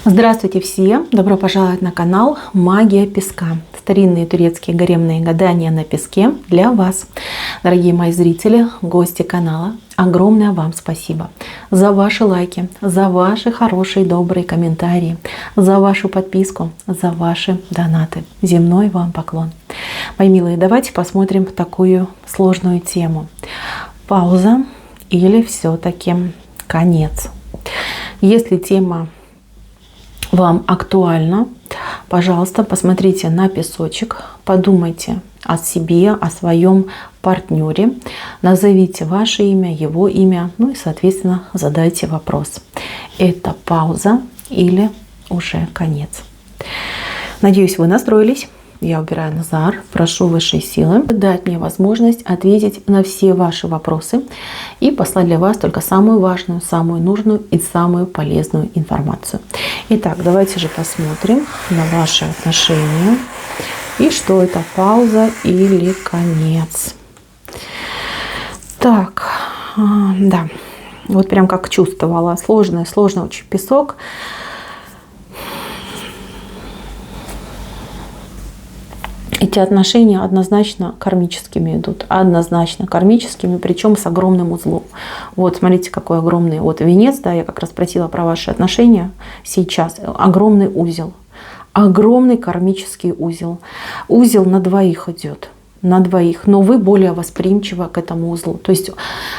Здравствуйте все! Добро пожаловать на канал Магия Песка. Старинные турецкие гаремные гадания на песке для вас. Дорогие мои зрители, гости канала, огромное вам спасибо за ваши лайки, за ваши хорошие добрые комментарии, за вашу подписку, за ваши донаты. Земной вам поклон. Мои милые, давайте посмотрим такую сложную тему. Пауза или все-таки конец? Если тема вам актуально, пожалуйста, посмотрите на песочек, подумайте о себе, о своем партнере, назовите ваше имя, его имя, ну и, соответственно, задайте вопрос. Это пауза или уже конец? Надеюсь, вы настроились. Я убираю Назар, прошу высшей силы дать мне возможность ответить на все ваши вопросы и послать для вас только самую важную, самую нужную и самую полезную информацию. Итак, давайте же посмотрим на ваши отношения и что это, пауза или конец. Так, да, вот прям как чувствовала, сложный очень песок. Эти отношения однозначно кармическими идут, однозначно кармическими, причем с огромным узлом. Вот смотрите, какой огромный вот венец, да, я как раз спросила про ваши отношения сейчас. Огромный узел, огромный кармический узел. Узел на двоих идет, на двоих, но вы более восприимчивы к этому узлу. То есть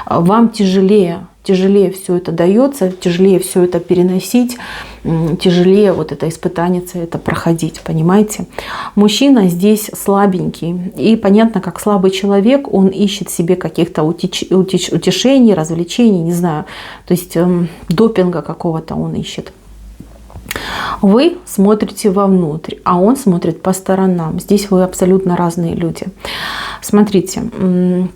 вам тяжелее все это дается, тяжелее все это переносить, тяжелее вот это испытание, это проходить, понимаете? Мужчина здесь слабенький, и понятно, как слабый человек, он ищет себе каких-то утешений, развлечений, не знаю, то есть допинга какого-то он ищет. Вы смотрите вовнутрь, а он смотрит по сторонам. Здесь вы абсолютно разные люди. Смотрите,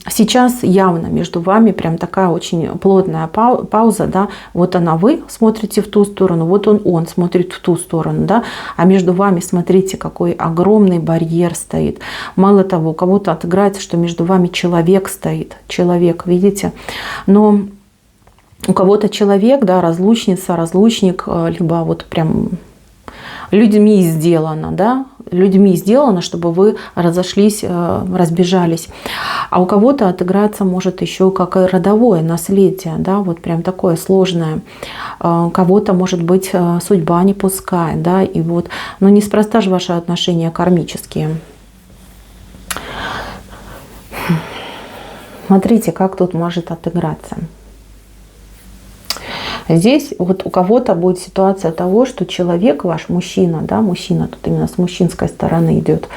сейчас явно между вами прям такая очень плотная пауза, да, вот она, вы смотрите в ту сторону, вот он смотрит в ту сторону, да, а между вами, смотрите, какой огромный барьер стоит. Мало того, у кого-то отыграется, что между вами человек стоит, человек, видите, но у кого-то человек, да, разлучница, разлучник, либо вот прям людьми сделано, да, людьми сделано, чтобы вы разошлись, разбежались. А у кого-то отыграться может еще как родовое наследие, да, вот прям такое сложное. Кого-то, может быть, судьба не пускает, да, и вот, но неспроста же ваши отношения кармические. Смотрите, как тут может отыграться. Здесь вот у кого-то будет ситуация того, что человек ваш, мужчина, да, мужчина, тут именно с мужчинской стороны идет,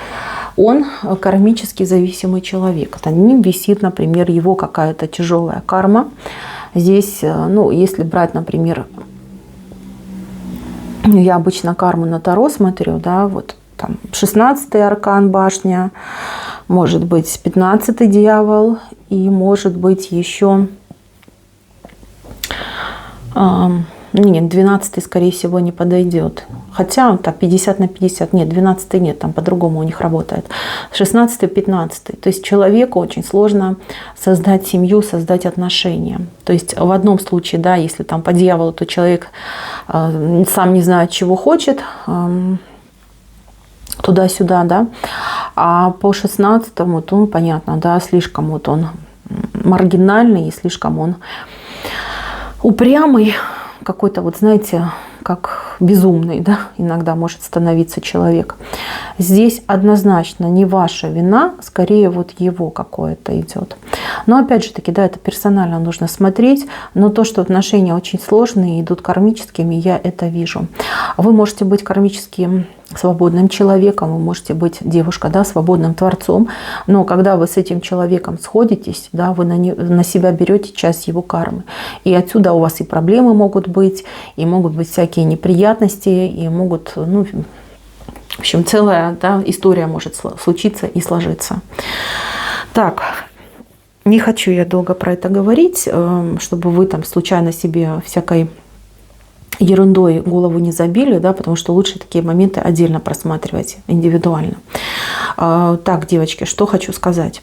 он кармически зависимый человек. За ним висит, например, его какая-то тяжелая карма. Здесь, ну, если брать, например, я обычно карму на Таро смотрю, да, вот там 16-й аркан башня, может быть 15-й дьявол и может быть еще... Нет, 12-й, скорее всего, не подойдет. Хотя так 50 на 50. Нет, 12-й нет, там по-другому у них работает. 16-й, 15-й. То есть человеку очень сложно создать семью, создать отношения. То есть в одном случае, да, если там по дьяволу, то человек сам не знает, чего хочет, туда-сюда, да. А по 16-му, то, понятно, да, слишком вот он маргинальный и слишком он упрямый, какой-то, вот знаете, как безумный, да, иногда может становиться человек. Здесь однозначно не ваша вина, скорее вот его какое-то идет. Но опять же таки, да, это персонально нужно смотреть, но то, что отношения очень сложные, идут кармическими, я это вижу. Вы можете быть кармически свободным человеком, вы можете быть, девушка, да, свободным творцом, но когда вы с этим человеком сходитесь, да, вы на себя берете часть его кармы. И отсюда у вас и проблемы могут быть, и могут быть всякие неприятности, и могут, ну, в общем, целая, да, история может случиться и сложиться. Так, не хочу я долго про это говорить, чтобы вы там случайно себе всякой ерундой голову не забили, да, потому что лучше такие моменты отдельно просматривать, индивидуально. Так, девочки, что хочу сказать.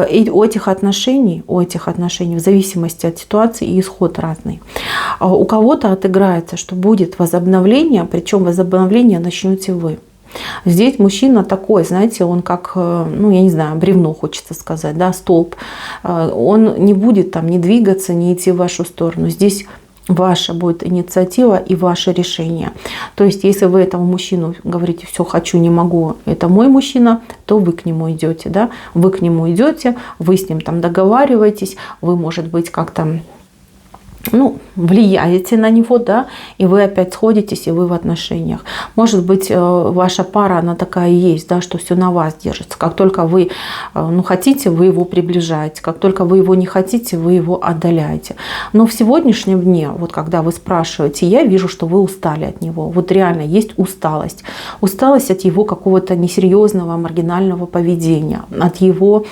И у этих отношений, в зависимости от ситуации, и исход разный. У кого-то отыграется, что будет возобновление, причем возобновление начнете вы. Здесь мужчина такой, знаете, он как, ну, я не знаю, бревно, хочется сказать, да, столб. Он не будет там ни двигаться, ни идти в вашу сторону. Здесь ваша будет инициатива и ваше решение. То есть, если вы этому мужчину говорите, все, хочу, не могу, это мой мужчина, то вы к нему идете, да, вы к нему идете, вы с ним там договариваетесь, вы, может быть, как-то, ну, влияете на него, да, и вы опять сходитесь, и вы в отношениях. Может быть, ваша пара, она такая и есть, да, что все на вас держится. Как только вы, ну, хотите, вы его приближаете. Как только вы его не хотите, вы его отдаляете. Но в сегодняшнем дне, вот когда вы спрашиваете, я вижу, что вы устали от него. Вот реально есть усталость. Усталость от его какого-то несерьезного, маргинального поведения, от его,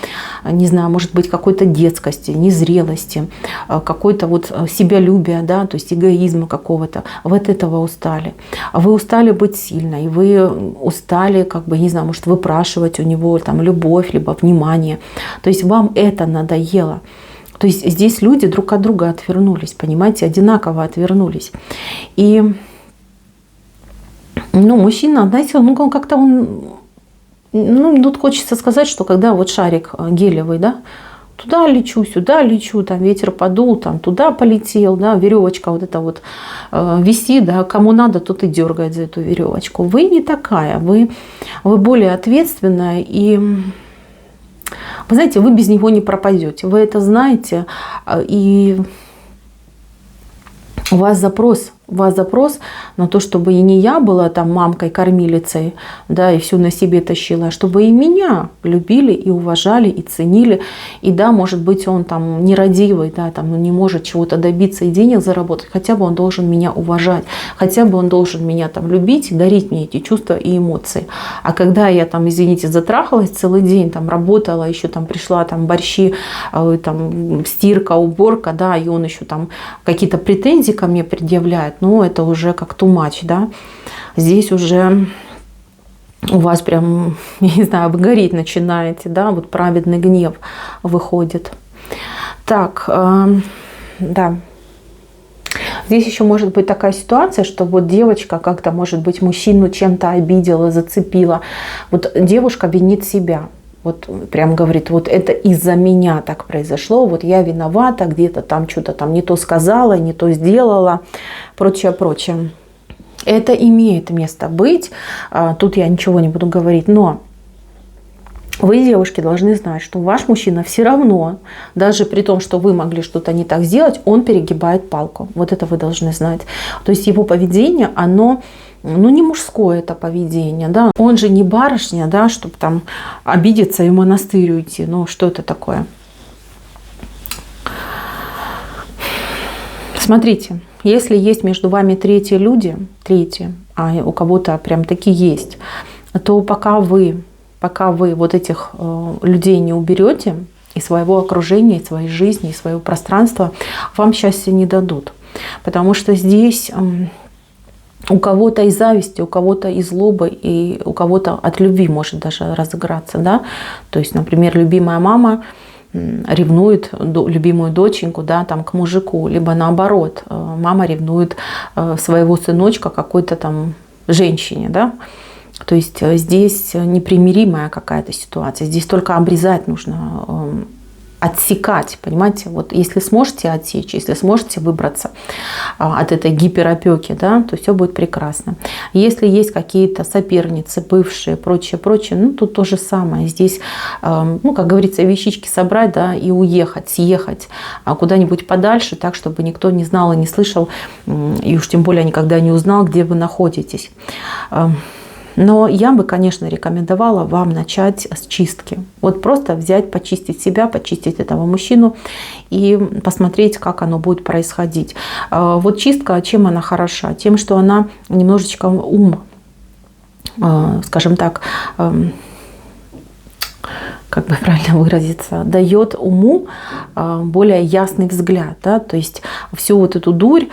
не знаю, может быть, какой-то детскости, незрелости, какой-то вот себялюбия, да, то есть эгоизма какого-то. Вы от этого устали. Вы устали быть сильной, вы устали, как бы, не знаю, может, выпрашивать у него там любовь, либо внимание. То есть вам это надоело. То есть здесь люди друг от друга отвернулись, понимаете, одинаково отвернулись. И, ну, мужчина, знаете, ну, как-то он, ну, тут хочется сказать, что когда вот шарик гелевый, да, туда лечу, сюда лечу, там ветер подул, там туда полетел, да, веревочка вот эта вот висит, да, кому надо, тот и дергает за эту веревочку. Вы не такая, вы более ответственная, и вы знаете, вы без него не пропадете, вы это знаете, и у вас запрос на то, чтобы и не я была там мамкой, кормилицей, да, и все на себе тащила, а чтобы и меня любили, и уважали, и ценили. И да, может быть, он там нерадивый, да, там не может чего-то добиться и денег заработать, хотя бы он должен меня уважать, хотя бы он должен меня там любить и дарить мне эти чувства и эмоции. А когда я там, извините, затрахалась целый день, там работала, еще там пришла там борщи, там стирка, уборка, да, и он еще там какие-то претензии ко мне предъявляет, ну, это уже как too much, да. Здесь уже у вас прям, я не знаю, вы гореть начинаете, да, вот праведный гнев выходит. Так, да. Здесь еще может быть такая ситуация, что вот девочка как-то, может быть, мужчину чем-то обидела, зацепила. Вот девушка винит себя. Вот прям говорит, вот это из-за меня так произошло, вот я виновата, где-то там что-то там не то сказала, не то сделала, прочее, прочее. Это имеет место быть, тут я ничего не буду говорить, но вы, девушки, должны знать, что ваш мужчина все равно, даже при том, что вы могли что-то не так сделать, он перегибает палку. Вот это вы должны знать. То есть его поведение, оно, ну, не мужское это поведение, да. Он же не барышня, да, чтобы там обидеться и в монастырь уйти. Ну, что это такое? Смотрите, если есть между вами третьи люди, а у кого-то прям такие есть, то пока вы вот этих людей не уберете из своего окружения, из своей жизни, из своего пространства, вам счастья не дадут. Потому что здесь у кого-то из зависти, у кого-то из злобы, и у кого-то от любви может даже разыграться, да. То есть, например, любимая мама ревнует любимую доченьку, да, там, к мужику, либо наоборот, мама ревнует своего сыночка какой-то там женщине, да. То есть здесь непримиримая какая-то ситуация, здесь только обрезать нужно, отсекать, понимаете, вот если сможете отсечь, если сможете выбраться от этой гиперопеки, да, то все будет прекрасно. Если есть какие-то соперницы, бывшие, прочее, ну, тут то же самое. Здесь, ну, как говорится, вещички собрать, да, и уехать, съехать куда-нибудь подальше, так, чтобы никто не знал и не слышал, и уж тем более никогда не узнал, где вы находитесь. Но я бы, конечно, рекомендовала вам начать с чистки. Вот просто взять, почистить себя, почистить этого мужчину и посмотреть, как оно будет происходить. Вот чистка, чем она хороша? Тем, что она немножечко ум, скажем так, как как бы правильно выразиться, дает уму более ясный взгляд. Да? То есть всю вот эту дурь,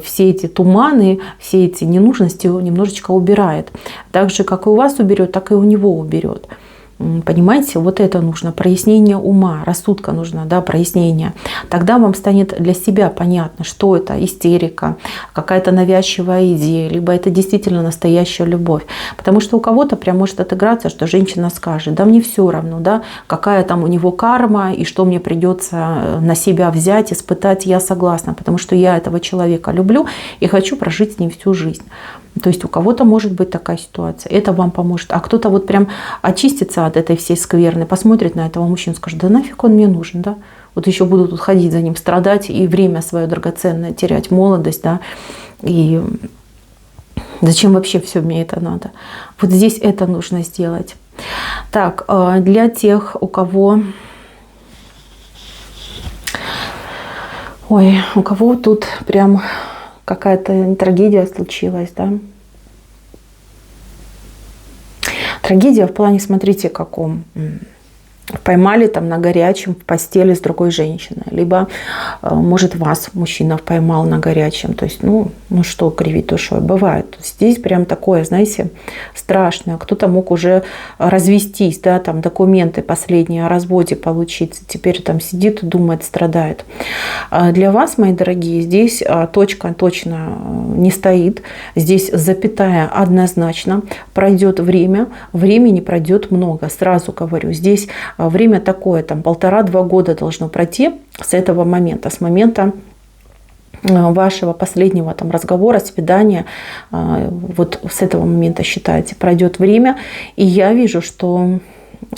все эти туманы, все эти ненужности немножечко убирает. Так же, как и у вас уберет, так и у него уберет. Понимаете, вот это нужно, прояснение ума, рассудка нужно, да, прояснение. Тогда вам станет для себя понятно, что это истерика, какая-то навязчивая идея, либо это действительно настоящая любовь. Потому что у кого-то прям может отыграться, что женщина скажет: да мне все равно, да, какая там у него карма и что мне придется на себя взять, испытать, я согласна, потому что я этого человека люблю и хочу прожить с ним всю жизнь. То есть у кого-то может быть такая ситуация, это вам поможет. А кто-то вот прям очистится от этой всей скверны, посмотрит на этого мужчину, скажет: да нафиг он мне нужен, да? Вот еще буду тут ходить за ним, страдать и время свое драгоценное терять, молодость, да? И зачем вообще все мне это надо? Вот здесь это нужно сделать. Так, для тех, у кого... Ой, у кого тут прям... какая-то трагедия случилась, да. Трагедия в плане, смотрите, каком. Поймали там на горячем в постели с другой женщиной. Либо, может, вас мужчина поймал на горячем. То есть, ну что кривить душой, бывает. Здесь прям такое, знаете, страшное. Кто-то мог уже развестись, да, там документы последние о разводе получить. Теперь там сидит, думает, страдает. Для вас, мои дорогие, здесь точка точно не стоит. Здесь запятая однозначно. Пройдет время, времени пройдет много. Сразу говорю, здесь время такое, там 1,5-2 года должно пройти с этого момента, с момента вашего последнего там разговора, свидания. Вот с этого момента, считайте, пройдет время. И я вижу, что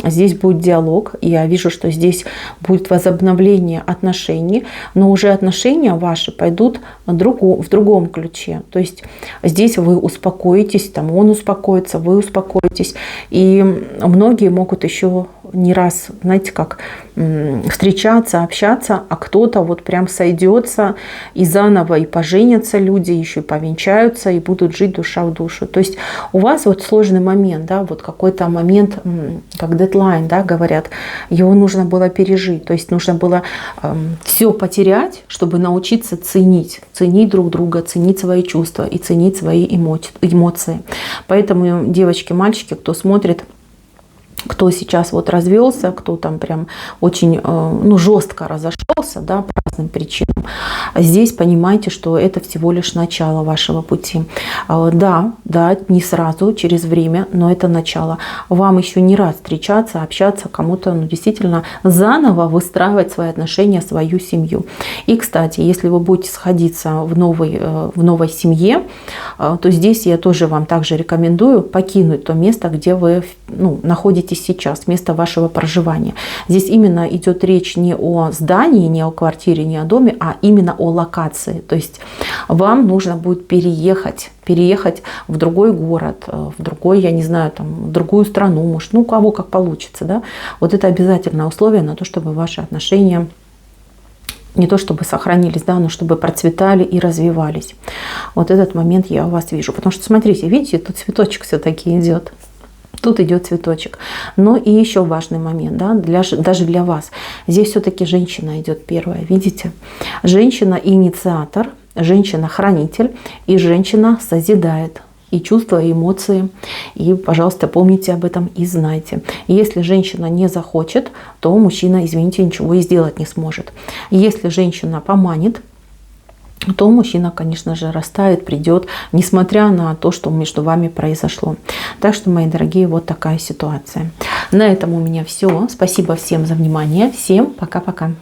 здесь будет диалог, я вижу, что здесь будет возобновление отношений, но уже отношения ваши пойдут в другом ключе. То есть здесь вы успокоитесь, там он успокоится, вы успокоитесь. И многие могут еще не раз, знаете, как встречаться, общаться, а кто-то вот прям сойдется и заново и поженятся люди, еще и повенчаются, и будут жить душа в душу. То есть у вас вот сложный момент, да, вот какой-то момент, как дедлайн, да, говорят, его нужно было пережить. То есть нужно было все потерять, чтобы научиться ценить друг друга, ценить свои чувства и ценить свои эмоции. Поэтому, девочки, мальчики, кто смотрит, кто сейчас вот развелся, кто там прям очень жестко разошелся, да, по разным причинам, здесь понимайте, что это всего лишь начало вашего пути. Да, не сразу, через время, но это начало. Вам еще не раз встречаться, общаться, кому-то действительно заново выстраивать свои отношения, свою семью. И, кстати, если вы будете сходиться в новой семье, то здесь я тоже вам также рекомендую покинуть то место, где вы находитесь сейчас, место вашего проживания. Здесь именно идет речь не о здании, не о квартире, не о доме, а именно о локации. То есть вам нужно будет переехать в другой город, в другой, я не знаю, там, в другую страну, может, у кого как получится. Да? Вот это обязательное условие на то, чтобы ваши отношения не то чтобы сохранились, да, но чтобы процветали и развивались. Вот этот момент я у вас вижу. Потому что, смотрите, видите, тут цветочек все-таки идет. Тут идет цветочек. Но и еще важный момент, да, даже для вас. Здесь все-таки женщина идет первая, видите? Женщина-инициатор, женщина-хранитель и женщина созидает и чувства, и эмоции. И, пожалуйста, помните об этом и знайте. Если женщина не захочет, то мужчина, извините, ничего и сделать не сможет. Если женщина поманит, то мужчина, конечно же, растает, придет, несмотря на то, что между вами произошло. Так что, мои дорогие, вот такая ситуация. На этом у меня все. Спасибо всем за внимание. Всем пока-пока.